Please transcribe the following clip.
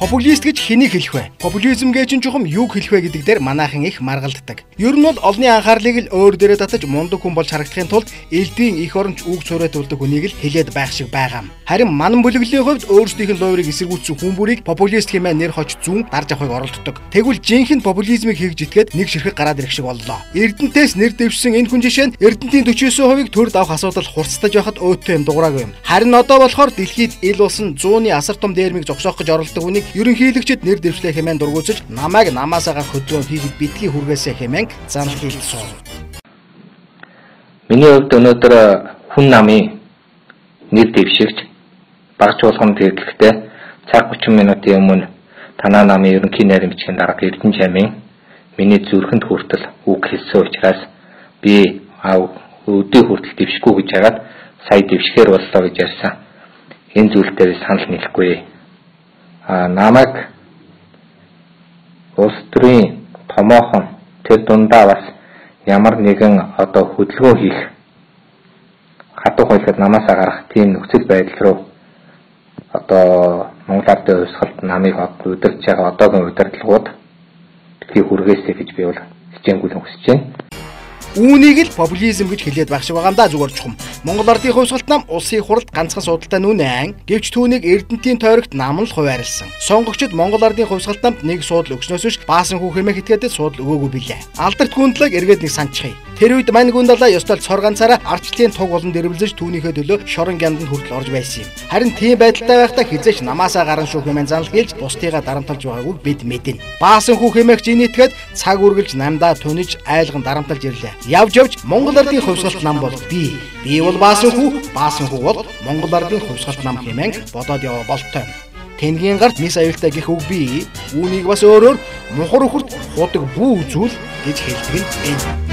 Популист гэж хэнийг хэлэх вэ? Популизм гэж чинь чухам юуг хэлэх вэ гэдэг дээр манайхан их маргалддаг. Ер нь бол олонний анхаарлыг л өөр дээрээ татаж мундаг хүн болж харагдахын тулд элдвийн их оронч үг цорайтуулдаг хүнийг л хэлээд байх шиг байгаа юм. Харин манан бүлэглэлийн хувьд өөрсдийнх нь лойрыг эсэргүүцсэн хүн бүрийг популист хэмээн нэр хож зүүн дарж авахыг оролддог. Тэгвэл жинхэнэ популизмыг хийж итгээд нэг ширхэг гараад ирэх шиг боллоо. Эрдэнтээс нэр дэвшсэн энэ хүн жишээ нь Эрдэнтийн 49%-ийг төр давах асуудал хурцтаж явахад өөдтэй юм дуграагүй юм. Харин одоо болохоор дэлхийд ил болсон 100-ны асар том дээрмийг зогсоох гэж оролддог хүнийг ерөнхийлөгчд нэр дэвшлээ хэмээн дургуутсаж намайг намаасаа гарах хөдөө хийхэд битгий хүргээсэй хэмээн занал хийлсэн. Миний хувьд өнөөдөр хүн намын нэр дэвшигч багч болгонд хэрэглэхдээ цаг 30 минутын өмнө танаа намын ерөнхий найрын бичгийн дарга Эрдэнэ чамын миний зүрхэнд хүртэл үг хэлсэн учраас би өдөө хүртэл дэвшгүй гэж хагаад сая дэвшгээр боллоо гэж ярьсан. Энэ зүйлээр санал нийлэхгүй. Намайг улс төрийн томоохон тэр дундаа бас ямар нэгэн одоо хөдөлгөөн хийх хатуу хойлоход намаасаа гарах тийм нөхцөл байдал руу одоо Монгол Ардын хувьсгалд намайг удирдах байгаа одоогийн удирдлагууд дэлхий хүргээсэй гэж би бол хичээнгүйлэн хүсэж байна. Үүнийг л популизм гэж хэлээд байх шиг байгаа юм да зүгээр чухам. Монгол Ардын хувьсгалт нам улсын хуралд ганцхан судалтай нүнэн гэвч түүнийг Эрдэнтийн тойрогт нам л хуваарлсан. Сонгогчид Монгол Ардын хувьсгалт намд нэг суудл өгснөөс биш баасан хүү хэмээн хэтгээдээ суудл өгөөгүй билээ. Алдарт гүндлэг эргээд нэг санчхий. Тэр үед мань гүндалаа ёстол цор ганцаараа ардчлалын туг болон дэрвэлж түүнийхээ төлөө шорон гянданд хүртэл орж байсан юм. Харин тийм байдалтай байхдаа хизээч намаасаа гарan шүү хэмээн занал хэлж бусдыгаа дарамталж байгаагүй бид мэднэ. Баасан хүү хэмээх жинэтгээд цаг үргэлж намдаа туниж айлган дарамталж ирлээ. Явж Монгол Ардын хувьсгалт нам бол би бол баасан хүү бол Монгол Ардын хувьсгалт нам хэмээн бодоод яваа болтой. Тэнгийн гарт мис аюултай гэх үг би үүнийг бас өөрөөр мухар хурд худаг бүү зүйл гэж хэлдэг нь энэ.